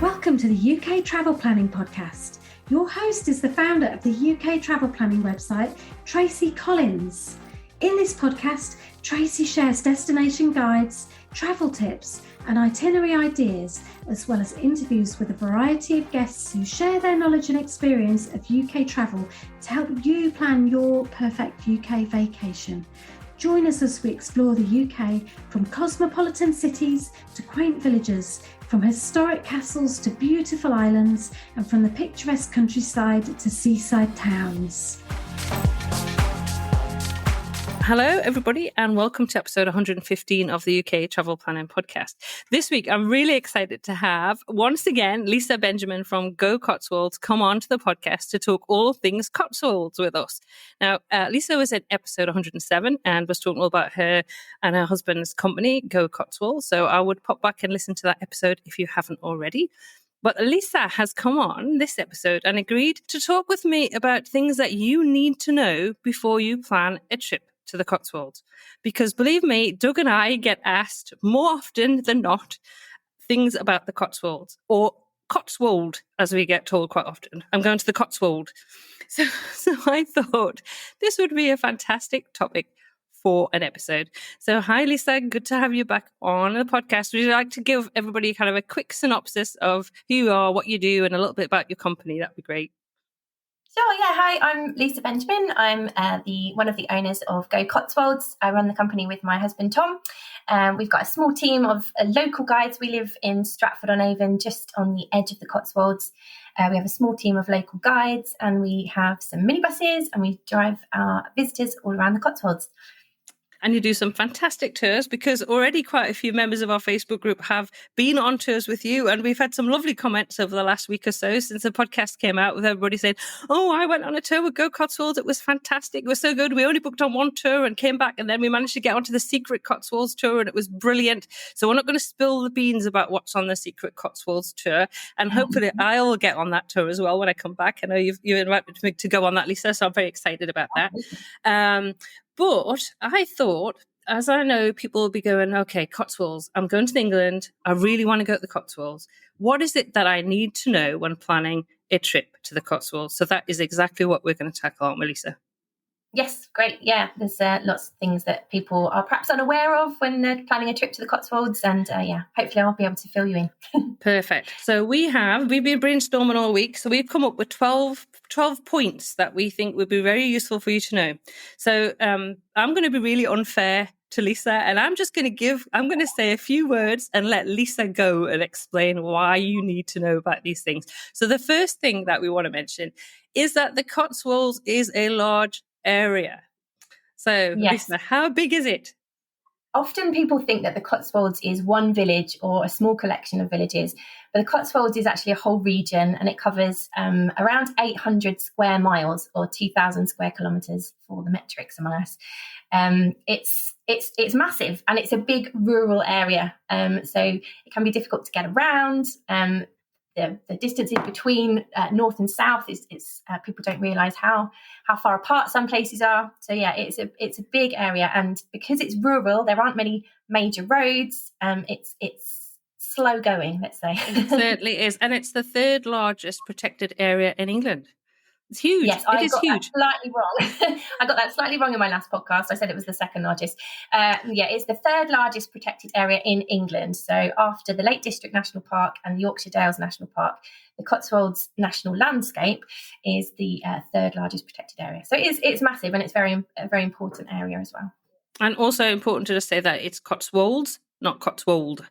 Welcome to the UK Travel Planning Podcast. Your host is the founder of the UK Travel Planning website, Tracy Collins. In this podcast, Tracy shares destination guides, travel tips, and itinerary ideas, as well as interviews with a variety of guests who share their knowledge and experience of UK travel to help you plan your perfect UK vacation. Join us as we explore the UK from cosmopolitan cities to quaint villages, from historic castles to beautiful islands, and from the picturesque countryside to seaside towns. Hello, everybody, and welcome to episode 115 of the UK Travel Planning Podcast. This week, I'm really excited to have, once again, Lisa Benjamin from Go Cotswolds come on to the podcast to talk all things Cotswolds with us. Now, Lisa was at episode 107 and was talking all about her and her husband's company, Go Cotswolds. So I would pop back and listen to that episode if you haven't already. But Lisa has come on this episode and agreed to talk with me about things that you need to know before you plan a trip to the Cotswolds. Because believe me, Doug and I get asked more often than not things about the Cotswolds, or Cotswold, as we get told quite often. I'm going to the Cotswold. So I thought this would be a fantastic topic for an episode. So hi, Lisa. Good to have you back on the podcast. Would you like to give everybody kind of a quick synopsis of who you are, what you do, and a little bit about your company? That'd be great. Sure, yeah. Hi, I'm Lisa Benjamin. I'm one of the owners of Go Cotswolds. I run the company with my husband, Tom. We've got a small team of local guides. We live in Stratford-upon-Avon, just on the edge of the Cotswolds. We have a small team of local guides, and we have some minibuses, and we drive our visitors all around the Cotswolds. And you do some fantastic tours, because already quite a few members of our Facebook group have been on tours with you. And we've had some lovely comments over the last week or so since the podcast came out, with everybody saying, oh, I went on a tour with Go Cotswolds. It was fantastic. It was so good. We only booked on one tour and came back, and then we managed to get onto the secret Cotswolds tour, and it was brilliant. So we're not going to spill the beans about what's on the secret Cotswolds tour. And hopefully I'll get on that tour as well when I come back. I know you invited me to go on that, Lisa, so I'm very excited about that. But I thought, as I know people will be going, okay, Cotswolds, I'm going to England. I really want to go to the Cotswolds. What is it that I need to know when planning a trip to the Cotswolds? So that is exactly what we're going to tackle, aren't we, Lisa? Yes, great. Yeah, there's lots of things that people are perhaps unaware of when they're planning a trip to the Cotswolds. And hopefully I'll be able to fill you in. Perfect. So we've been brainstorming all week. So we've come up with 12 points that we think would be very useful for you to know. So I'm going to be really unfair to Lisa, and I'm going to say a few words and let Lisa go and explain why you need to know about these things. So the first thing that we want to mention is that the Cotswolds is a large area. So, yes. Lisa, how big is it? Often people think that the Cotswolds is one village or a small collection of villages, but the Cotswolds is actually a whole region, and it covers around 800 square miles, or 2,000 square kilometres for the metrics among us. It's massive, and it's a big rural area, so it can be difficult to get around. The distances between north and south is people don't realise how far apart some places are. So yeah, it's a big area, and because it's rural, there aren't many major roads. It's slow going, let's say. It certainly is, and it's the third largest protected area in England. It's huge. Yes, I got that slightly wrong. I got that slightly wrong in my last podcast. I said it was the second largest. It's the third largest protected area in England. So after the Lake District National Park and the Yorkshire Dales National Park, the Cotswolds National Landscape is the third largest protected area. So it's massive, and it's a very important area as well. And also important to just say that it's Cotswolds, not Cotswold.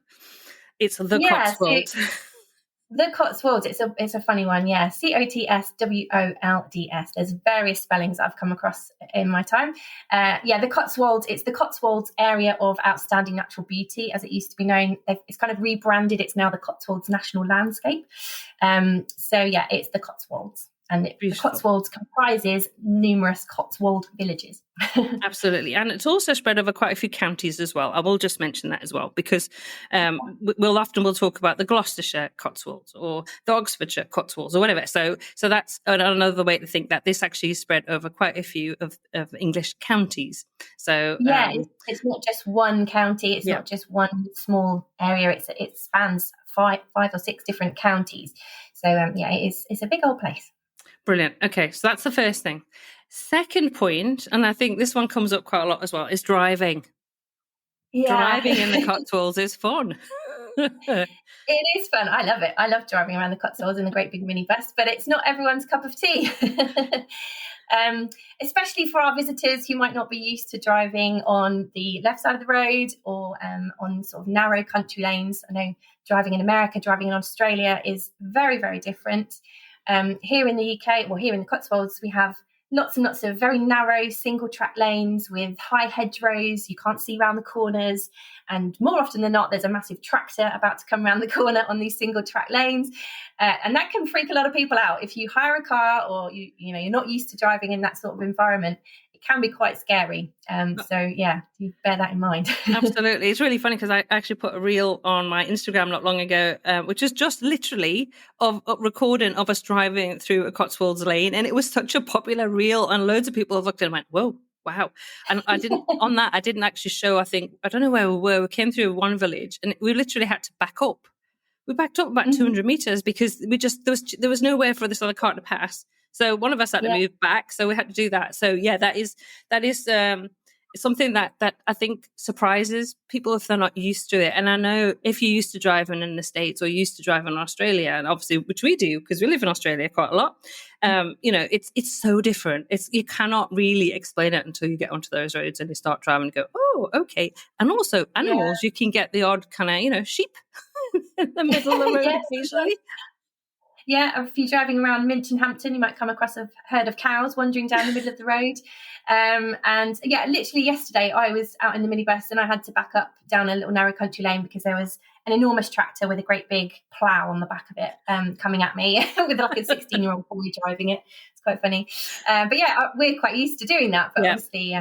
It's the Cotswolds. The Cotswolds, it's a funny one, yeah. Cotswolds. There's various spellings I've come across in my time. The Cotswolds, it's the Cotswolds area of outstanding natural beauty, as it used to be known. It's kind of rebranded. It's now the Cotswolds National Landscape. It's the Cotswolds. And the Cotswolds comprises numerous Cotswold villages. Absolutely. And it's also spread over quite a few counties as well. I will just mention that as well, because we'll talk about the Gloucestershire Cotswolds or the Oxfordshire Cotswolds or whatever. So that's another way to think that this actually is spread over quite a few of English counties. So it's not just one county. It's not just one small area. It spans five or six different counties. So it's a big old place. Brilliant. Okay, so that's the first thing. Second point, and I think this one comes up quite a lot as well, is driving. Yeah. Driving in the Cotswolds is fun. It is fun. I love it. I love driving around the Cotswolds in a great big minibus, but it's not everyone's cup of tea. Especially for our visitors who might not be used to driving on the left side of the road or on sort of narrow country lanes. I know driving in America, driving in Australia is very, very different. Here in the UK, or here in the Cotswolds, we have lots and lots of very narrow single track lanes with high hedgerows. You can't see around the corners. And more often than not, there's a massive tractor about to come around the corner on these single track lanes. And that can freak a lot of people out. If you hire a car or you're not used to driving in that sort of environment, it can be quite scary. So you bear that in mind. Absolutely. It's really funny because I actually put a reel on my Instagram not long ago, which is just literally of a recording of us driving through a Cotswolds lane. And it was such a popular reel, and loads of people have looked at it and went, whoa, wow. And I didn't actually show, I don't know where we were. We came through one village and we literally had to back up. We backed up about 200 meters because there was nowhere for this other car to pass. So one of us had to move back. So we had to do that. So that is something that I think surprises people if they're not used to it. And I know if you're used to driving in the States or used to driving in Australia, and obviously, which we do because we live in Australia quite a lot, it's so different. You cannot really explain it until you get onto those roads and you start driving and go, oh, okay. And also animals, you can get the odd kind of, sheep in the middle of the road occasionally. Yeah, if you're driving around Minton-Hampton, you might come across a herd of cows wandering down the middle of the road. Literally yesterday, I was out in the minibus and I had to back up down a little narrow country lane because there was an enormous tractor with a great big plough on the back of it coming at me with like a 16-year-old boy driving it. It's quite funny. We're quite used to doing that, but obviously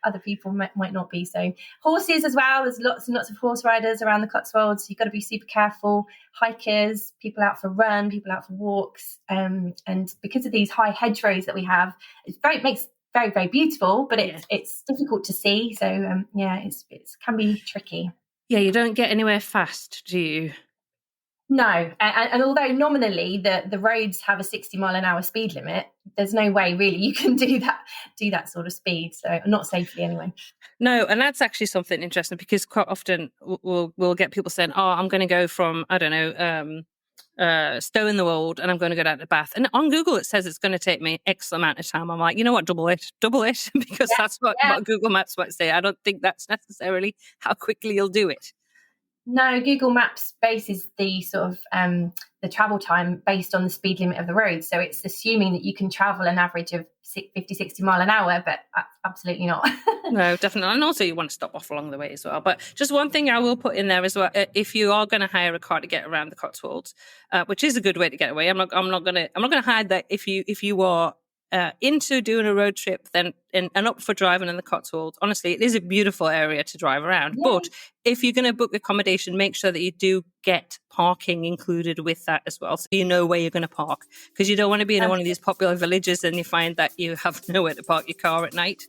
other people might not be. So horses as well. There's lots and lots of horse riders around the Cotswolds. You've got to be super careful. Hikers, people out for run, people out for walks. And because of these high hedgerows that we have, it makes very, very beautiful, but it's difficult to see. So it can be tricky. Yeah, you don't get anywhere fast, do you? No, and although nominally the roads have a 60-mile-an-hour speed limit, there's no way really you can do that sort of speed. So not safely anyway. No, and that's actually something interesting because quite often we'll get people saying, "Oh, I'm going to go from Stow in the Wold and I'm going to go down to Bath." And on Google it says it's going to take me X amount of time. I'm like, you know what, double it, because that's what Google Maps might say. I don't think that's necessarily how quickly you'll do it. No, Google Maps bases the sort of the travel time based on the speed limit of the road. So it's assuming that you can travel an average of 50, 60 mile an hour, but absolutely not. No, definitely. And also you want to stop off along the way as well. But just one thing I will put in there as well, if you are going to hire a car to get around the Cotswolds, which is a good way to get away. I'm not going to hide that if you are into doing a road trip then and up for driving in the Cotswolds, honestly, it is a beautiful area to drive around. Yeah. But if you're going to book accommodation, make sure that you do get parking included with that as well, so you know where you're going to park, because you don't want to be in one of these popular villages and you find that you have nowhere to park your car at night.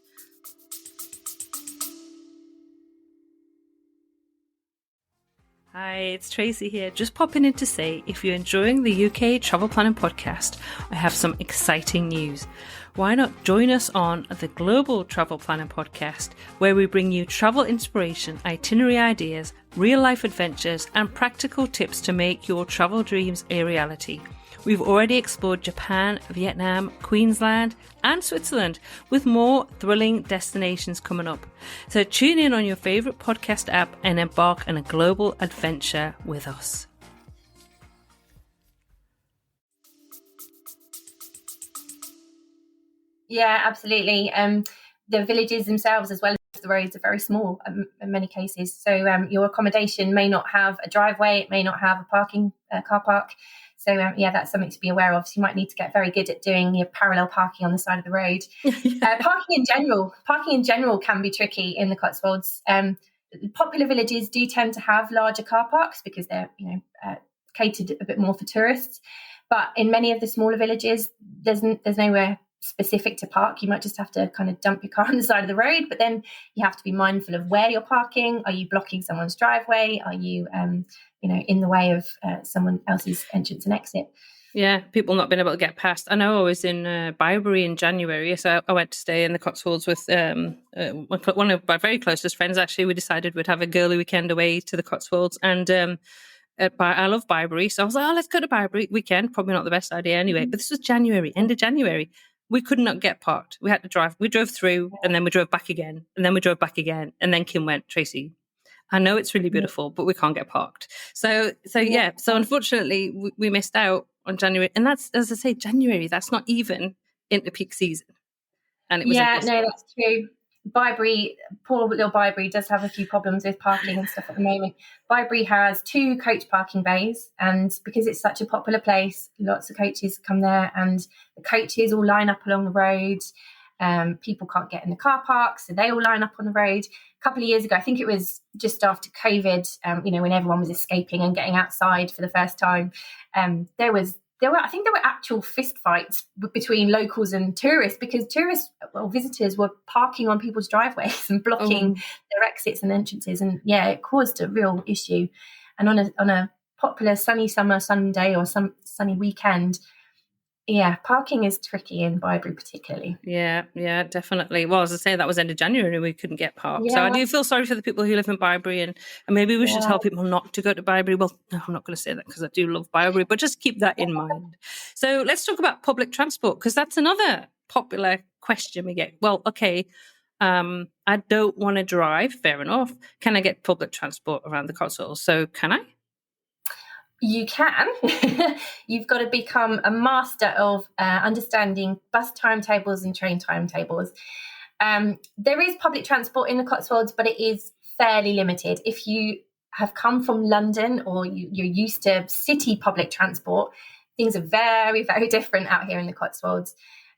Hi, it's Tracy here, just popping in to say if you're enjoying the UK Travel Planning Podcast, I have some exciting news. Why not join us on the Global Travel Planning Podcast, where we bring you travel inspiration, itinerary ideas, real-life adventures, and practical tips to make your travel dreams a reality. We've already explored Japan, Vietnam, Queensland, and Switzerland, with more thrilling destinations coming up. So tune in on your favourite podcast app and embark on a global adventure with us. Yeah, absolutely. The villages themselves, as well as the roads, are very small in many cases. So your accommodation may not have a driveway, it may not have a car park. So that's something to be aware of. So you might need to get very good at doing your parallel parking on the side of the road. Parking in general can be tricky in the Cotswolds. Popular villages do tend to have larger car parks because they're catered a bit more for tourists. But in many of the smaller villages, there's nowhere specific to park. You might just have to kind of dump your car on the side of the road, but then you have to be mindful of where you're parking. Are you blocking someone's driveway? Are you, in the way of someone else's entrance and exit? Yeah, people not being able to get past. I know I was in Bibury in January, so I went to stay in the Cotswolds with one of my very closest friends. Actually, we decided we'd have a girly weekend away to the Cotswolds, and I love Bibury, so I was like, let's go to Bibury weekend. Probably not the best idea anyway, but this was January, end of January. We could not get parked. We had to drive. We drove through, and then we drove back again, and then we drove back again, and then Kim went, Tracy, I know it's really beautiful, but we can't get parked. So unfortunately, we missed out on January. And that's, as I say, January, that's not even into peak season. And it was that's true. Bibury, poor little Bibury, does have a few problems with parking and stuff at the moment. Bibury has 2 coach parking bays, and because it's such a popular place, lots of coaches come there, and the coaches all line up along the road. People can't get in the car park, so they all line up on the road. A couple of years ago, I think it was just after COVID, when everyone was escaping and getting outside for the first time, there were actual fist fights between locals and tourists, because visitors were parking on people's driveways and blocking their exits and entrances, and it caused a real issue. And on a popular sunny summer Sunday or some sunny weekend, parking is tricky in Bibury particularly. Yeah, definitely. Well, as I say, that was end of January, we couldn't get parked. So I do feel sorry for the people who live in Bibury, and maybe we should tell people not to go to Bibury. Well, no, I'm not going to say that because I do love Bibury, but just keep that in mind. So let's talk about public transport, because that's another popular question we get. Well, okay, I don't want to drive. Fair enough. Can I get public transport around the Cotswolds? So can I? You can. You've got to become a master of understanding bus timetables and train timetables. There is public transport in the Cotswolds, but it is fairly limited. If you have come from London or you're used to city public transport, things are very, very different out here in the Cotswolds.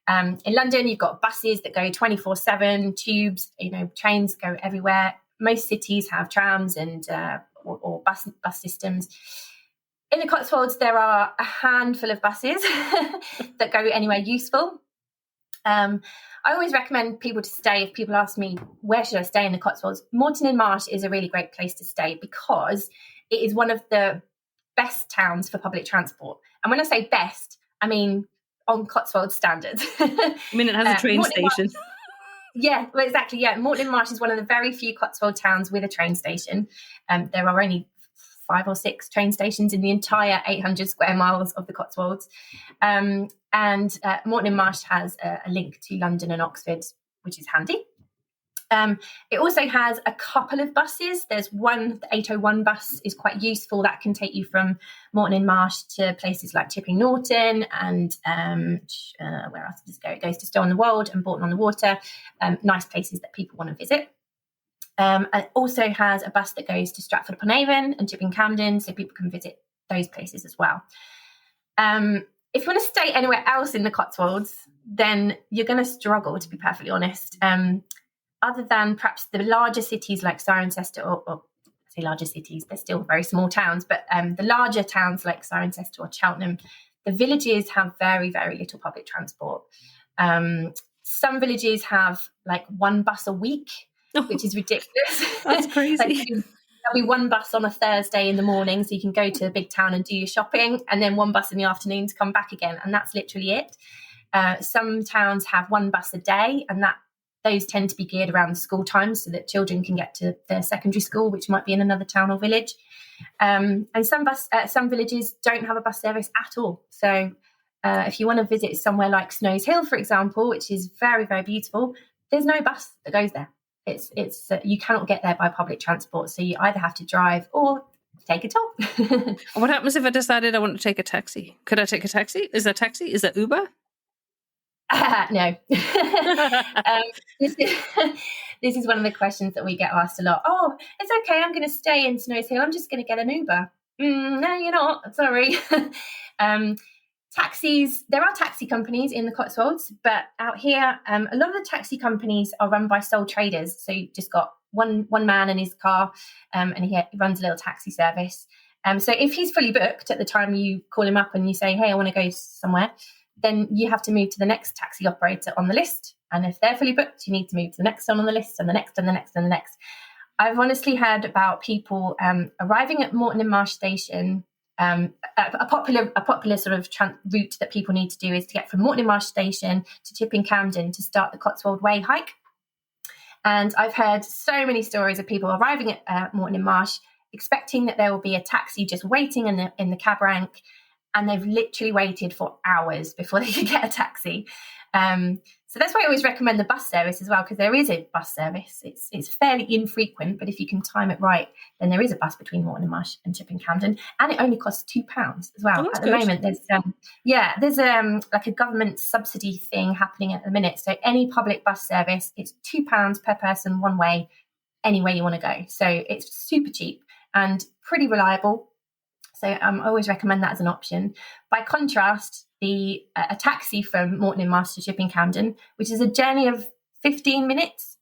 In London, you've got buses that go 24/7, tubes, trains go everywhere. Most cities have trams and or bus systems. In the Cotswolds, there are a handful of buses that go anywhere useful. I always recommend people to stay. If people ask me, where should I stay in the Cotswolds? Moreton-in-Marsh is a really great place to stay because it is one of the best towns for public transport. And when I say best, I mean on Cotswolds standards. I mean, it has a train station. Yeah, well, exactly. Yeah, Moreton-in-Marsh is one of the very few Cotswold towns with a train station. There are only 5 or 6 train stations in the entire 800 square miles of the Cotswolds. And Moreton-in-Marsh has a link to London and Oxford, which is handy. It also has a couple of buses. There's one, the 801 bus is quite useful. That can take you from Moreton-in-Marsh to places like Chipping Norton and where else does it go? It goes to Stow-on-the-Wold and Bourton-on-the-Water, nice places that people want to visit. It also has a bus that goes to Stratford-upon-Avon and Chipping Campden, so people can visit those places as well. If you want to stay anywhere else in the Cotswolds, then you're going to struggle, to be perfectly honest. Other than perhaps the larger cities like Cirencester, or I say larger cities, they're still very small towns, but the larger towns like Cirencester or Cheltenham, the villages have very, very little public transport. Some villages have like one bus a week, which is ridiculous. That's crazy. There'll be one bus on a Thursday in the morning, so you can go to a big town and do your shopping, and then one bus in the afternoon to come back again, and that's literally it. Some towns have one bus a day, and those tend to be geared around school times so that children can get to their secondary school, which might be in another town or village. And some villages don't have a bus service at all. So if you want to visit somewhere like Snowshill, for example, which is very, very beautiful, there's no bus that goes there. It's you cannot get there by public transport, so you either have to drive or take a toll. What happens if I decided I want to take a taxi? Could I take a taxi? Is there a taxi? Is there Uber? No. This is one of the questions that we get asked a lot. Oh, it's okay, I'm going to stay in Snowshill, I'm just going to get an Uber. No, you're not. Sorry. Taxis, there are taxi companies in the Cotswolds, but out here, a lot of the taxi companies are run by sole traders. So you've just got one man in his car, and he runs a little taxi service. So if he's fully booked at the time you call him up and you say, hey, I want to go somewhere, then you have to move to the next taxi operator on the list. And if they're fully booked, you need to move to the next one on the list, and the next, and the next, and the next. I've honestly heard about people arriving at Moreton-in-Marsh station. A popular sort of route that people need to do is to get from Moreton-in-Marsh station to Chipping Campden to start the Cotswold Way hike. And I've heard so many stories of people arriving at Moreton-in-Marsh, expecting that there will be a taxi just waiting in the cab rank, and they've literally waited for hours before they can get a taxi. So that's why I always recommend the bus service as well, because there is a bus service. It's fairly infrequent, but if you can time it right, then there is a bus between Moreton-in-Marsh and Chipping Campden, and it only costs £2 as well. At the moment, there's like a government subsidy thing happening at the minute. So any public bus service, it's £2 per person one way, anywhere you want to go. So it's super cheap and pretty reliable. So I always recommend that as an option. By contrast, a taxi from Moreton-in-Marsh to Chipping Campden, which is a journey of 15 minutes,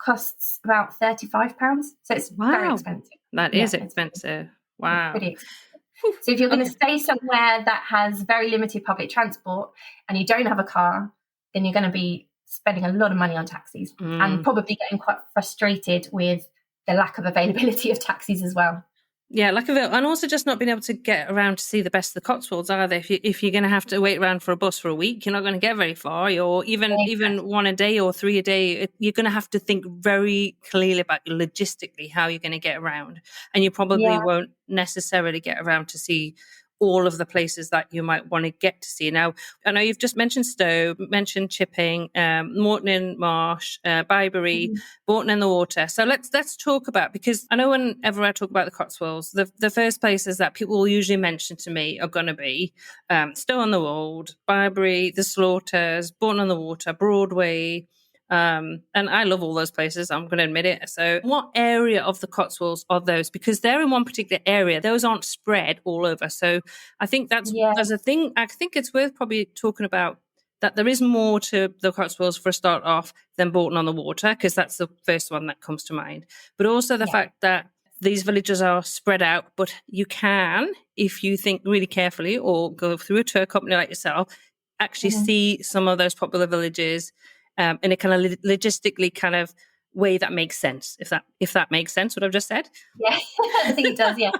costs about £35. So it's very expensive. That is expensive. Wow. Pretty expensive. So if you're going to stay somewhere that has very limited public transport and you don't have a car, then you're going to be spending a lot of money on taxis and probably getting quite frustrated with the lack of availability of taxis as well. Yeah, and also just not being able to get around to see the best of the Cotswolds either. If you're going to have to wait around for a bus for a week, you're not going to get very far. Or even one a day or three a day, you're going to have to think very clearly about logistically how you're going to get around, and you probably won't necessarily get around to see all of the places that you might want to get to see. Now, I know you've just mentioned Stowe, mentioned Chipping, Moreton-in-Marsh, Bibury, Bourton-on-the-Water. So let's talk about, because I know whenever I talk about the Cotswolds, the first places that people will usually mention to me are going to be Stowe-on-the-Wold, Bibury, the Slaughters, Bourton-on-the-Water, Broadway. And I love all those places, I'm going to admit it. So what area of the Cotswolds are those? Because they're in one particular area. Those aren't spread all over. So I think that's a thing. I think it's worth probably talking about that there is more to the Cotswolds for a start off than Bourton-on-the-Water, because that's the first one that comes to mind. But also the fact that these villages are spread out, but you can, if you think really carefully or go through a tour company like yourself, actually see some of those popular villages in a kind of logistically kind of way that makes sense, if that makes sense, what I've just said. Yeah, I think it does, yeah.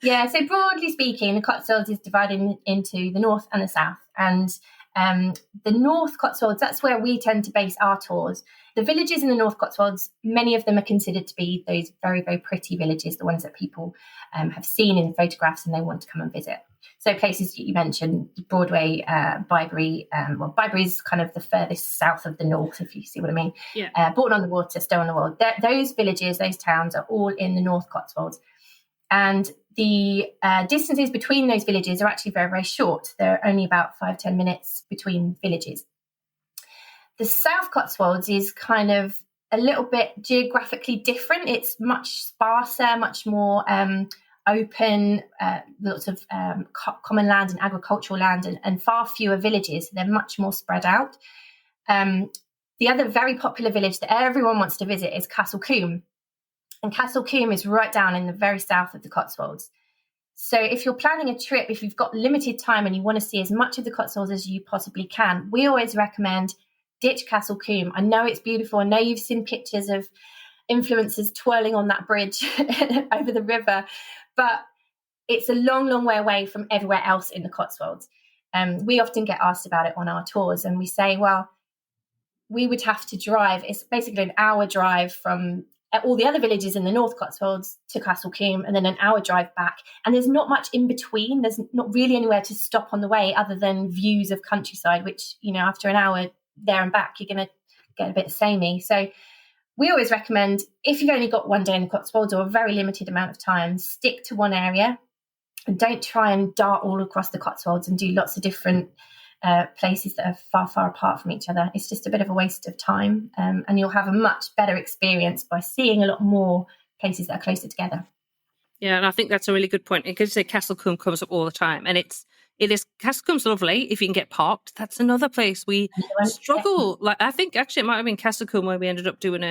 Yeah, so broadly speaking, the Cotswolds is divided into the north and the south. And the North Cotswolds, that's where we tend to base our tours. The villages in the North Cotswolds, many of them are considered to be those very, very pretty villages, the ones that people have seen in photographs and they want to come and visit. So places you mentioned, Broadway, Bibury, Bibury is kind of the furthest south of the north, if you see what I mean. Yeah. Bourton-on-the-Water, Stowe-on-the-Wold, those villages, those towns are all in the North Cotswolds. And the distances between those villages are actually very, very short. They're only about 5-10 minutes between villages. The South Cotswolds is kind of a little bit geographically different. It's much sparser, much more open, lots of common land and agricultural land, and far fewer villages. They're much more spread out. The other very popular village that everyone wants to visit is Castle Combe. And Castle Combe is right down in the very south of the Cotswolds. So if you're planning a trip, if you've got limited time and you want to see as much of the Cotswolds as you possibly can, we always recommend ditch Castle Combe. I know it's beautiful. I know you've seen pictures of influencers twirling on that bridge over the river, but it's a long, long way away from everywhere else in the Cotswolds. We often get asked about it on our tours, and we say, well, we would have to drive. It's basically an hour drive from all the other villages in the North Cotswolds to Castle Combe, and then an hour drive back. And there's not much in between. There's not really anywhere to stop on the way other than views of countryside, which, you know, after an hour there and back, you're going to get a bit samey. So we always recommend, if you've only got one day in the Cotswolds or a very limited amount of time, stick to one area and don't try and dart all across the Cotswolds and do lots of different places that are far, far apart from each other. It's just a bit of a waste of time, and you'll have a much better experience by seeing a lot more places that are closer together. Yeah, and I think that's a really good point. Because you say Castle Combe comes up all the time, and it is Castle Combe's lovely if you can get parked. That's another place we struggle. Like, I think actually it might have been Castle Combe where we ended up doing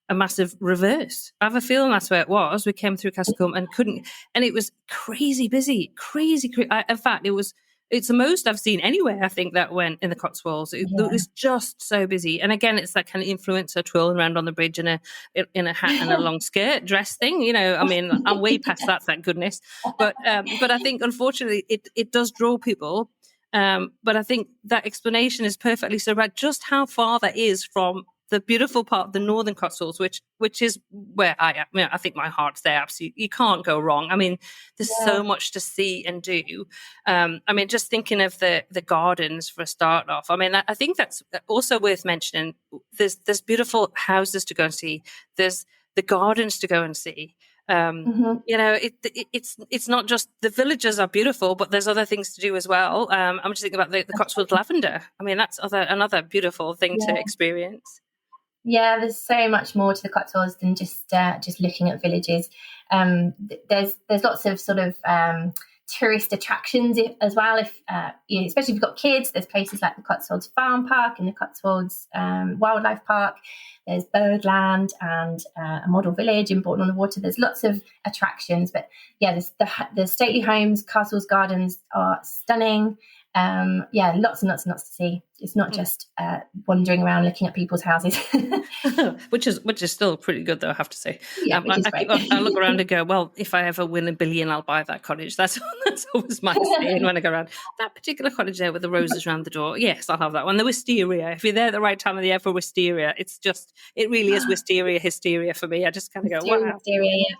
a massive reverse. I have a feeling that's where it was. We came through Castle Combe and couldn't, and it was crazy busy, crazy. In fact, it was it's the most I've seen anywhere, I think, that went in the Cotswolds. It's just so busy. And again, it's that kind of influencer twirling around on the bridge in a hat and a long skirt dress thing. You know, I mean, I'm way past that, thank goodness. But I think, unfortunately, it does draw people. But I think that explanation is perfectly so about just how far that is from the beautiful part of the Northern Cotswolds, which is where I am. I think my heart's there. Absolutely, you can't go wrong. I mean, there's so much to see and do. I mean, just thinking of the gardens for a start off. I mean, I think that's also worth mentioning. There's beautiful houses to go and see. There's the gardens to go and see. You know, it's not just the villages are beautiful, but there's other things to do as well. I'm just thinking about the Cotswold lavender. I mean, that's another beautiful thing to experience. Yeah, there's so much more to the Cotswolds than just looking at villages. There's lots of sort of tourist attractions as well. If especially if you've got kids, there's places like the Cotswolds Farm Park and the Cotswolds Wildlife Park. There's Birdland and a model village in Bourton-on-the-Water. There's lots of attractions, but yeah, the stately homes, castles, gardens are stunning. Lots and lots and lots to see. It's not just wandering around looking at people's houses, which is still pretty good, though, I have to say. Yeah, I look around and go, well, if I ever win $1 billion, I'll buy that cottage. That's always my saying when I go around. That particular cottage there with the roses around the door, yes, I'll have that one. The wisteria, if you're there at the right time of the year for wisteria, it really is wisteria hysteria for me. I just kind of go, wow. Wisteria, yeah.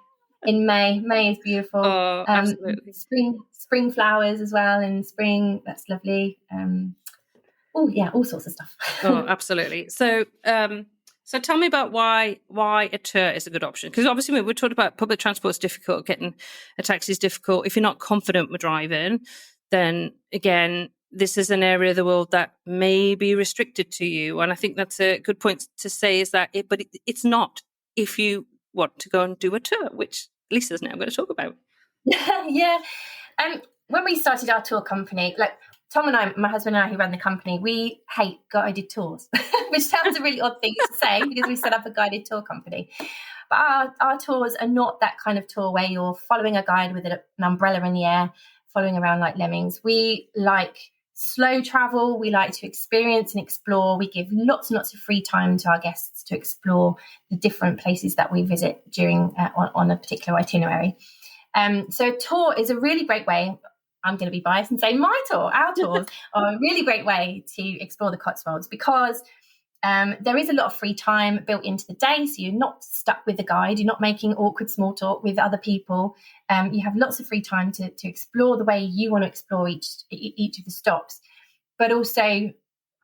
In May is beautiful. Oh, absolutely. Spring flowers as well in spring. That's lovely. All sorts of stuff. Oh, absolutely. So tell me about why a tour is a good option. Because obviously we're talking about public transport is difficult, getting a taxi is difficult. If you're not confident with driving, then again, this is an area of the world that may be restricted to you. And I think that's a good point to say is that it's not if you want to go and do a tour, which Lisa's now going to talk about. Yeah. When we started our tour company, like Tom and I, my husband and I who run the company, we hate guided tours, which sounds a really odd thing to say because we set up a guided tour company. But our tours are not that kind of tour where you're following a guide with an umbrella in the air, following around like lemmings. We like slow travel. We like to experience and explore. We give lots and lots of free time to our guests to explore the different places that we visit during on a particular itinerary. So a tour is a really great way. I'm going to be biased and say our tours are a really great way to explore the Cotswolds because there is a lot of free time built into the day. So you're not stuck with the guide. You're not making awkward small talk with other people. You have lots of free time to explore the way you want to explore each of the stops. But also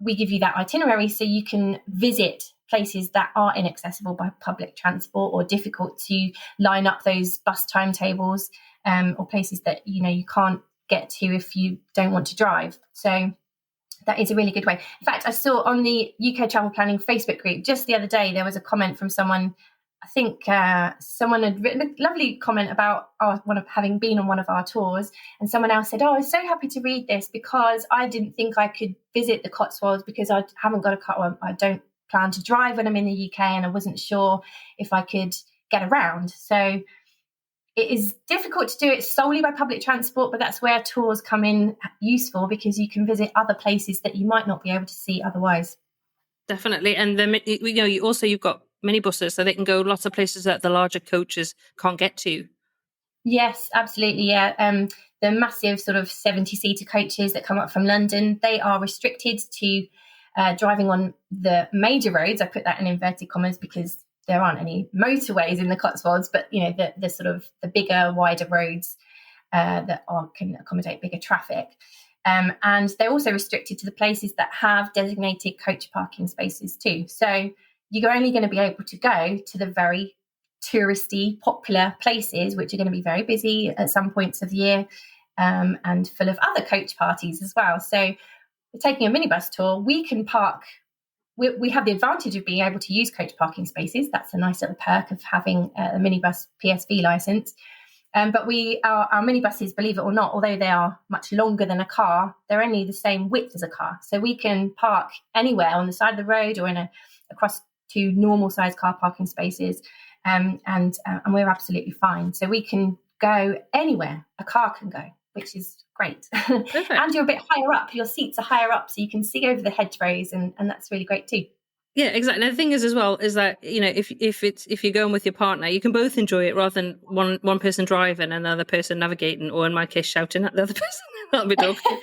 we give you that itinerary so you can visit places that are inaccessible by public transport or difficult to line up those bus timetables or places that you can't get to if you don't want to drive. So that is a really good way. In fact, I saw on the UK Travel Planning Facebook group just the other day, there was a comment from someone. I think someone had written a lovely comment about having been on one of our tours, and someone else said, "Oh, I was so happy to read this because I didn't think I could visit the Cotswolds because I haven't got a car. I don't plan to drive when I'm in the UK, and I wasn't sure if I could get around." So it is difficult to do it solely by public transport, but that's where tours come in useful because you can visit other places that you might not be able to see otherwise. Definitely. And then you've got minibuses, so they can go lots of places that the larger coaches can't get to. Yes, absolutely. Yeah. The massive sort of 70-seater coaches that come up from London, they are restricted to driving on the major roads. I put that in inverted commas because there aren't any motorways in the Cotswolds, but the sort of the bigger, wider roads that can accommodate bigger traffic. And they're also restricted to the places that have designated coach parking spaces too. So you're only going to be able to go to the very touristy, popular places, which are going to be very busy at some points of the year and full of other coach parties as well. So we're taking a minibus tour. We can park. We have the advantage of being able to use coach parking spaces. That's a nice little perk of having a minibus PSV license. But our minibuses, believe it or not, although they are much longer than a car, they're only the same width as a car. So we can park anywhere on the side of the road or across two normal size car parking spaces. And we're absolutely fine. So we can go anywhere a car can go. which is great. Perfect. And you're a bit higher up. Your seats are higher up, so you can see over the hedgerows, and that's really great too. Yeah, exactly. And the thing is as well is that, you know, if you're going with your partner, you can both enjoy it rather than one person driving and another person navigating, or in my case, shouting at the other person. That'll be talking.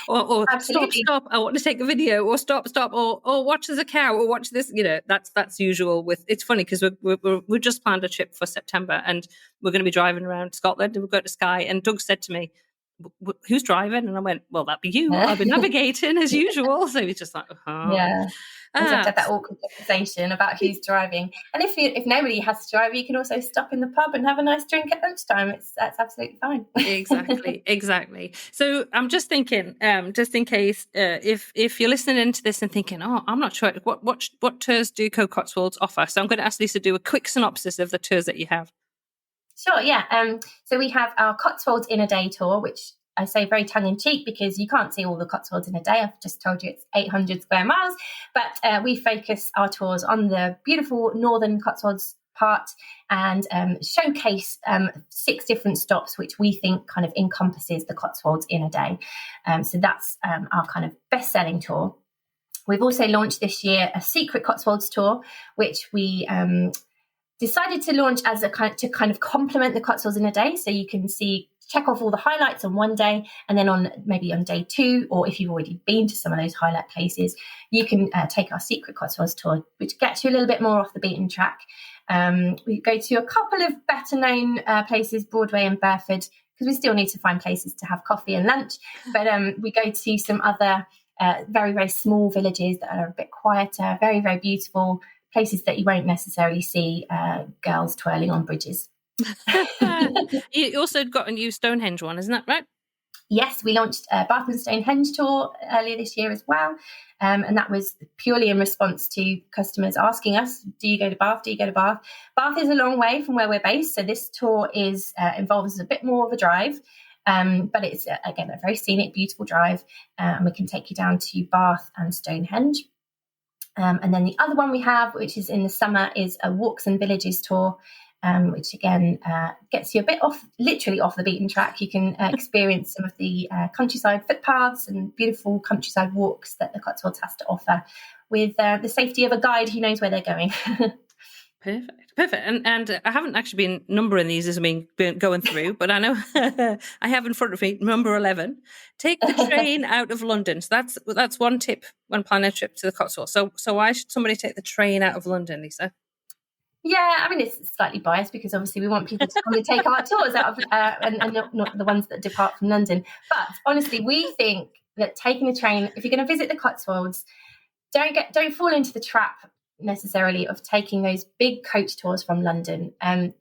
or stop, I want to take a video, or stop, or watch there's a cow, or watch this. You know, that's usual. It's funny because we just planned a trip for September, and we're going to be driving around Scotland, and we'll go to Skye. And Doug said to me, "Who's driving?" And I went, "Well, that'd be you. I'll be navigating as usual." So he's just like, "Oh, yeah." You have to have that awkward conversation about who's driving. And if nobody has to drive, you can also stop in the pub and have a nice drink at lunchtime. That's absolutely fine. Exactly. So I'm just thinking, just in case, if you're listening into this and thinking, "Oh, I'm not sure what tours do Go Cotswolds offer?" So I'm going to ask Lisa to do a quick synopsis of the tours that you have. Sure, yeah. So we have our Cotswolds in a day tour, which I say very tongue-in-cheek because you can't see all the Cotswolds in a day. I've just told you it's 800 square miles. But we focus our tours on the beautiful northern Cotswolds part and showcase 6 different stops, which we think kind of encompasses the Cotswolds in a day. So that's our kind of best-selling tour. We've also launched this year a secret Cotswolds tour, which we decided to launch as a kind of complement the Cotswolds in a day. So you can check off all the highlights on one day, and then on day 2, or if you've already been to some of those highlight places, you can take our secret Cotswolds tour, which gets you a little bit more off the beaten track. We go to a couple of better known places, Broadway and Burford, because we still need to find places to have coffee and lunch. But we go to some other very, very small villages that are a bit quieter, very, very beautiful places that you won't necessarily see girls twirling on bridges. You also got a new Stonehenge one, isn't that right? Yes, we launched a Bath and Stonehenge tour earlier this year as well. And that was purely in response to customers asking us, do you go to Bath? Do you go to Bath? Bath is a long way from where we're based. So this tour involves a bit more of a drive. But it's, again, a very scenic, beautiful drive. And we can take you down to Bath and Stonehenge. And then the other one we have, which is in the summer, is a Walks and Villages tour, which again gets you a bit literally off the beaten track. You can experience some of the countryside footpaths and beautiful countryside walks that the Cotswolds has to offer, with the safety of a guide who knows where they're going. Perfect. And I haven't actually been numbering these as I've been going through, but I know I have in front of me number 11. Take the train out of London. So that's one tip when planning a trip to the Cotswolds. So why should somebody take the train out of London, Lisa? Yeah, I mean, it's slightly biased because obviously we want people to come and take our tours out of and not the ones that depart from London. But honestly, we think that taking the train, if you're going to visit the Cotswolds, don't fall into the trap necessarily of taking those big coach tours from London.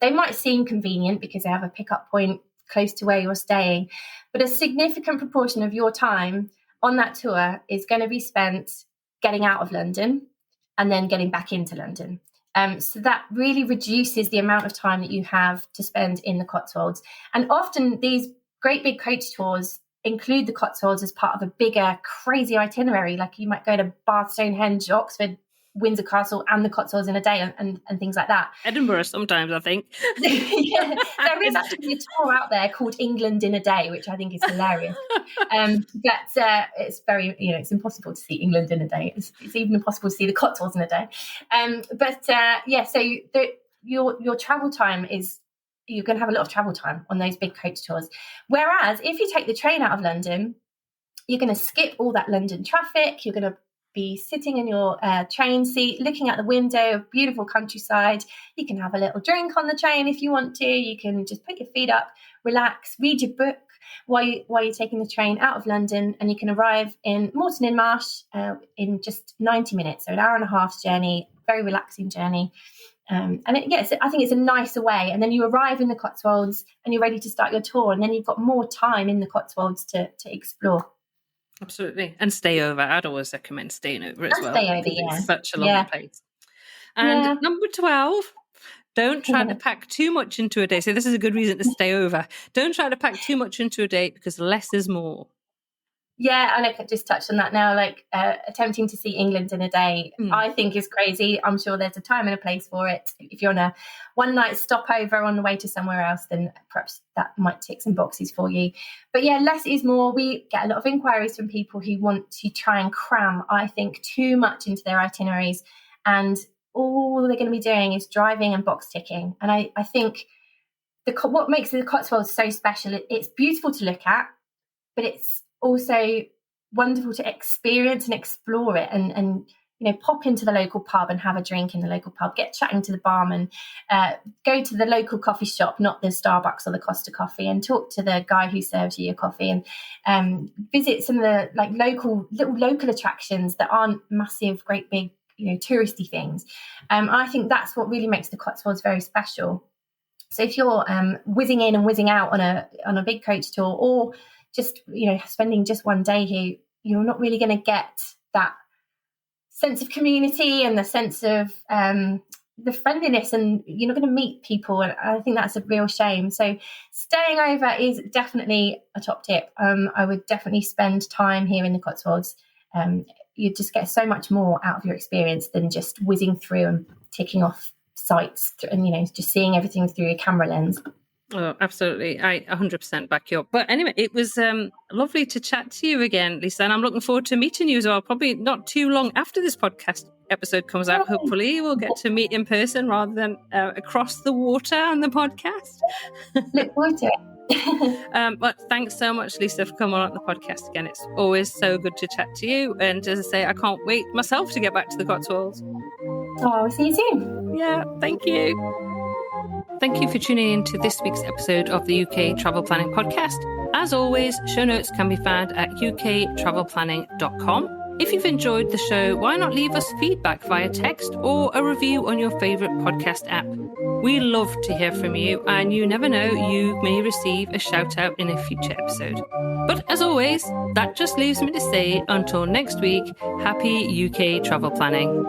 They might seem convenient because they have a pickup point close to where you're staying, but a significant proportion of your time on that tour is going to be spent getting out of London and then getting back into London. So that really reduces the amount of time that you have to spend in the Cotswolds. And often these great big coach tours include the Cotswolds as part of a bigger, crazy itinerary. Like you might go to Bath, Stonehenge, Oxford, Windsor Castle and the Cotswolds in a day and things like that. Edinburgh sometimes, I think. Yeah, there is actually a tour out there called England in a Day, which I think is hilarious. But it's very, it's impossible to see England in a day. It's even impossible to see the Cotswolds in a day. So your travel time you're going to have a lot of travel time on those big coach tours. Whereas if you take the train out of London, you're going to skip all that London traffic. You're going to be sitting in your train seat, looking out the window of beautiful countryside. You can have a little drink on the train if you want to. You can just put your feet up, relax, read your book while you're taking the train out of London, and you can arrive in Moreton-in-Marsh in just 90 minutes, so an hour and a half's journey, very relaxing journey. I think it's a nicer way. And then you arrive in the Cotswolds and you're ready to start your tour, and then you've got more time in the Cotswolds to explore. Absolutely. And stay over. I'd always recommend staying over as well. Stay over, yeah. It's such a lovely place. And number 12, don't try to pack too much into a day. So this is a good reason to stay over. Don't try to pack too much into a day because less is more. Yeah, and I could just touch on that now. Like attempting to see England in a day, I think is crazy. I'm sure there's a time and a place for it. If you're on a one-night stopover on the way to somewhere else, then perhaps that might tick some boxes for you. But yeah, less is more. We get a lot of inquiries from people who want to try and cram, I think, too much into their itineraries, and all they're going to be doing is driving and box ticking. And I think what makes the Cotswolds so special, it's beautiful to look at, but it's also wonderful to experience and explore it, and pop into the local pub and have a drink in the local pub, get chatting to the barman, go to the local coffee shop, not the Starbucks or the Costa Coffee, and talk to the guy who serves you your coffee, and visit some of the like local attractions that aren't massive, great big touristy things. I think that's what really makes the Cotswolds very special. So if you're whizzing in and whizzing out on a big coach tour, or just spending just one day here, you're not really going to get that sense of community and the sense of the friendliness, and you're not going to meet people, and I think that's a real shame. So staying over is definitely a top tip. I would definitely spend time here in the Cotswolds. You just get so much more out of your experience than just whizzing through and ticking off sites and just seeing everything through a camera lens. Oh, absolutely. I 100% back you up. But anyway, it was lovely to chat to you again, Lisa, and I'm looking forward to meeting you as well. Probably not too long after this podcast episode comes out. Hopefully we'll get to meet in person rather than across the water on the podcast. Look forward to it. But thanks so much, Lisa, for coming on the podcast again. It's always so good to chat to you. And as I say, I can't wait myself to get back to the Cotswolds. Oh, I'll see you soon. Yeah, thank you. Thank you for tuning in to this week's episode of the UK Travel Planning Podcast. As always, show notes can be found at uktravelplanning.com. If you've enjoyed the show, why not leave us feedback via text or a review on your favourite podcast app? We love to hear from you, and you never know, you may receive a shout out in a future episode. But as always, that just leaves me to say, until next week, happy UK travel planning.